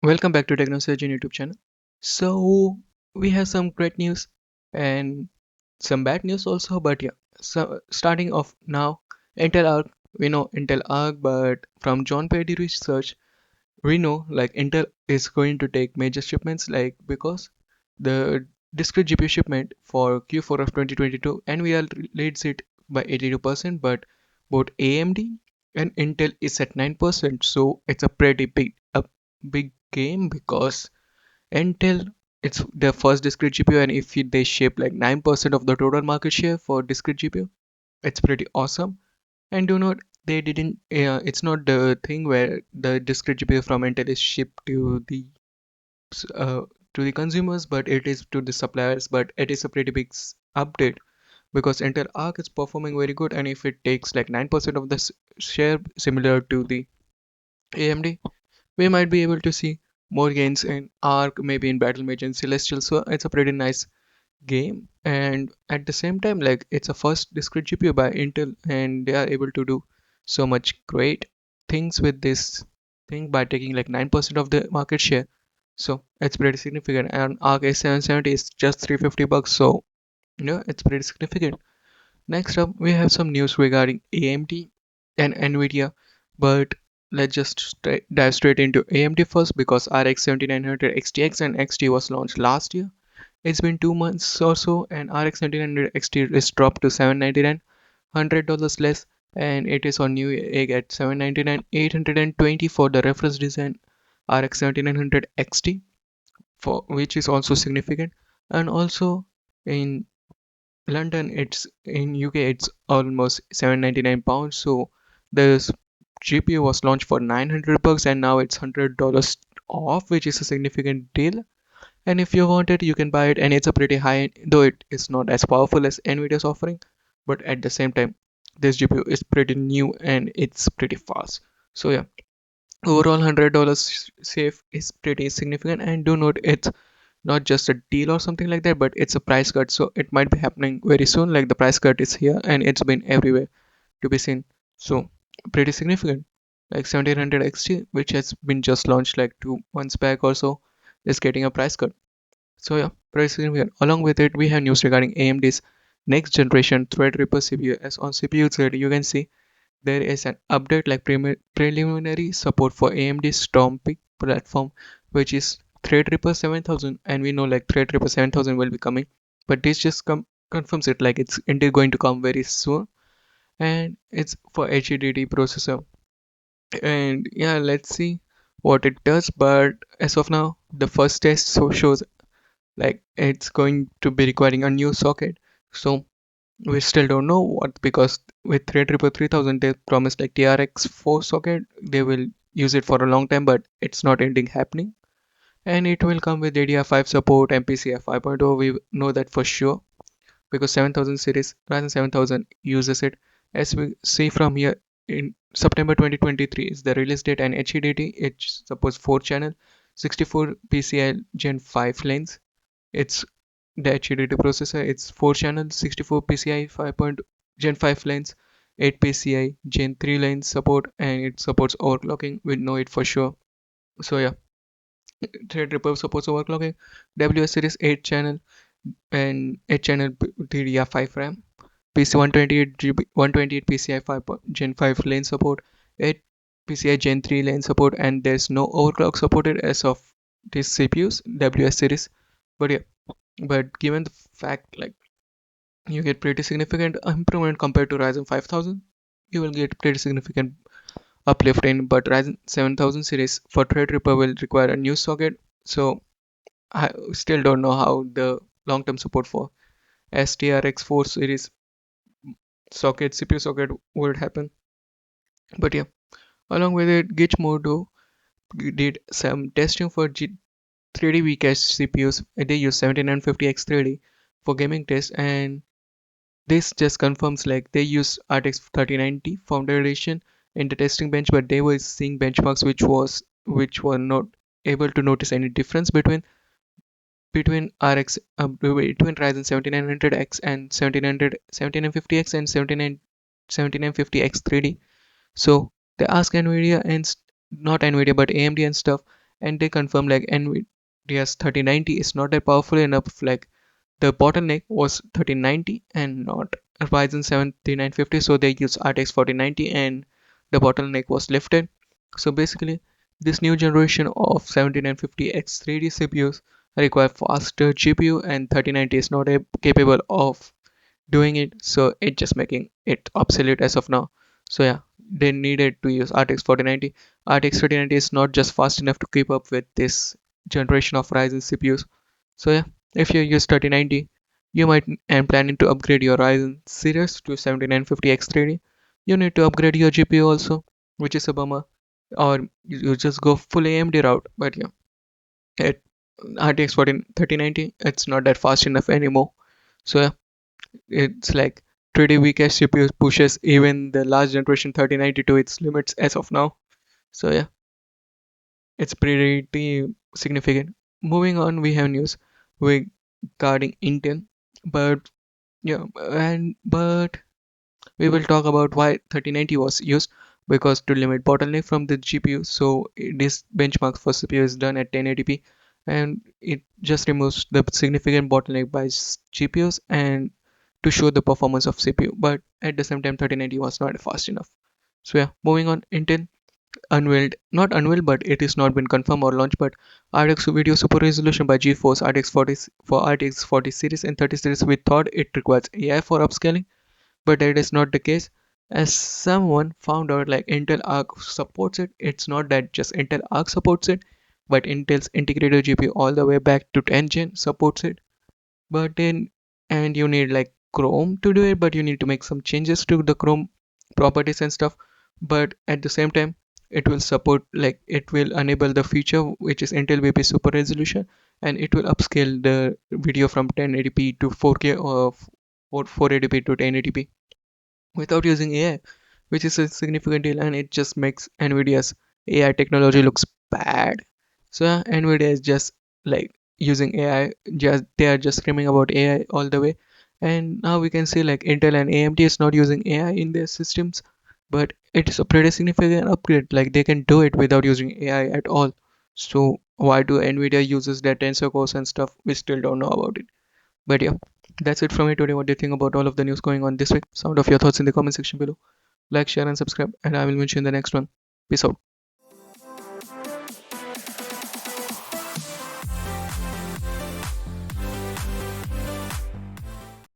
Welcome back to TechnoSurgeon YouTube channel. So we have some great news and some bad news also, but yeah. So starting off now, Intel Arc. We know Intel Arc, but from John Perry research, we know like Intel is going to take major shipments like because the discrete GPU shipment for Q4 of 2022 NVIDIA leads it by 82%, but both AMD and Intel is at 9%. So it's a pretty big game because Intel it's their first discrete GPU, and if they ship like 9% of the total market share for discrete GPU, it's pretty awesome. And do not they didn't it's not the thing where the discrete GPU from Intel is shipped uh, to the consumers, but it is to the suppliers. But it is a pretty big update because Intel Arc is performing very good, and if it takes like 9% of the share similar to the AMD, we might be able to see more gains in Arc, maybe in Battle Mage and Celestial. So it's a pretty nice game, and at the same time, like it's a first discrete GPU by Intel, and they are able to do so much great things with this thing by taking like 9% of the market share. So it's pretty significant, and Arc A770 is just $350, so it's pretty significant. Next up, we have some news regarding AMD and Nvidia, but let's just dive straight into AMD first because RX7900 XTX and XT was launched last year. It's been 2 months or so, and RX7900 XT is dropped to $799, $100 less, and it is on new egg at $799, $820 for the reference design RX7900 XT, for which is also significant. And also in London, it's in UK, it's almost £799. So the GPU was launched for $900, and now it's $100 off, which is a significant deal. And if you want it, you can buy it, and it's a pretty high end, though it is not as powerful as Nvidia's offering. But at the same time, this GPU is pretty new and it's pretty fast. So yeah, overall $100 save is pretty significant. And do note, it's not just a deal or something like that, but it's a price cut, so it might be happening very soon. Like the price cut is here and it's been everywhere to be seen, so pretty significant. Like 1700 XT, which has been just launched like 2 months back or so, is getting a price cut. So yeah, pretty significant. Along with it, we have news regarding AMD's next generation Threadripper CPU. As on CPU thread, you can see there is an update like preliminary support for AMD Storm Peak platform, which is Threadripper 7000, and we know like Threadripper 7000 will be coming, but this just confirms it like it's indeed going to come very soon, and it's for HEDD processor. And yeah, let's see what it does. But as of now, the first test shows like it's going to be requiring a new socket. So we still don't know what, because with Threadripper 3000 they promised like TRX4 socket, they will use it for a long time, but it's not ending happening. And it will come with DDR5 support and PCI 5.0, we know that for sure, because 7000 series Ryzen 7000 uses it. As we see from here, in September 2023 is the release date, and HEDD it supports 4 channel 64 PCI Gen 5 lanes. It's the HEDD processor. It's 4 channel 64 PCI 5. Gen 5 lanes, 8 PCI Gen 3 lanes support, and it supports overclocking. We know it for sure. So yeah, Threadripper supports overclocking. WS series 8 channel and 8 channel DDR5 RAM. PC 128 GB 128 PCI 5 Gen 5 lane support, 8 PCI Gen 3 lane support, and there's no overclock supported as of these CPUs WS series. But yeah, but given the fact like you get pretty significant improvement compared to Ryzen 5000, you will get pretty significant uplift in. But Ryzen 7000 series for Threadripper will require a new socket, so I still don't know how the long-term support for STRX4 series socket CPU socket would happen. But yeah, along with it, Gizmodo did some testing for 3D V-Cache CPUs. They use 7950X3D for gaming tests, and this just confirms like they use RTX 3090 Founder Edition in the testing bench, but they were seeing benchmarks which were not able to notice any difference between Ryzen 7900X and 7950X and 7950X3D. So they ask Nvidia and not Nvidia but AMD and stuff, and they confirm like NVIDIA's 3090 is not that powerful enough. Like the bottleneck was 1390 and not Ryzen 7 3950, so they use RTX 4090 and the bottleneck was lifted. So basically, this new generation of 7950X3D CPUs require faster GPU, and 3090 is not capable of doing it, so it's just making it obsolete as of now. So yeah, they needed to use RTX 4090. RTX 3090 is not just fast enough to keep up with this generation of Ryzen CPUs. So yeah, if you use 3090, you might and planning to upgrade your Ryzen series to 7950X3D, you need to upgrade your GPU also, which is a bummer. Or you just go full AMD route. But yeah, at RTX 3090, it's not that fast enough anymore. So yeah, it's like pretty weak as CPU pushes even the last generation 3090 to its limits as of now. So yeah, it's pretty significant. Moving on, we have news regarding Intel, but yeah, but we will talk about why 3090 was used, because to limit bottleneck from the GPU. So this benchmark for CPU is done at 1080p, and it just removes the significant bottleneck by GPUs and to show the performance of CPU. But at the same time, 3090 was not fast enough. So yeah, moving on, Intel unveiled, not unveiled, but it is not been confirmed or launched, but RX video super resolution by GeForce RTX 40 for RTX 40 series and 30 series. We thought it requires AI for upscaling, but that is not the case. As someone found out, like Intel Arc supports it. It's not that just Intel Arc supports it, but Intel's integrated GPU all the way back to 10 gen supports it. But then, and you need like Chrome to do it, but you need to make some changes to the Chrome properties and stuff. But at the same time, it will support, like it will enable the feature which is Intel VP super resolution, and it will upscale the video from 1080p to 4K or 480p to 1080p without using AI, which is a significant deal, and it just makes Nvidia's AI technology looks bad. So yeah, Nvidia is just like using AI, just they are just screaming about AI all the way. And now we can see like Intel and AMD is not using AI in their systems, but it's a pretty significant upgrade. Like they can do it without using AI at all. So why do Nvidia uses their tensor cores and stuff? We still don't know about it. But yeah, that's it from me today. What do you think about all of the news going on this week? Sound of your thoughts in the comment section below. Like, share, and subscribe, and I will mention you in the next one. Peace out.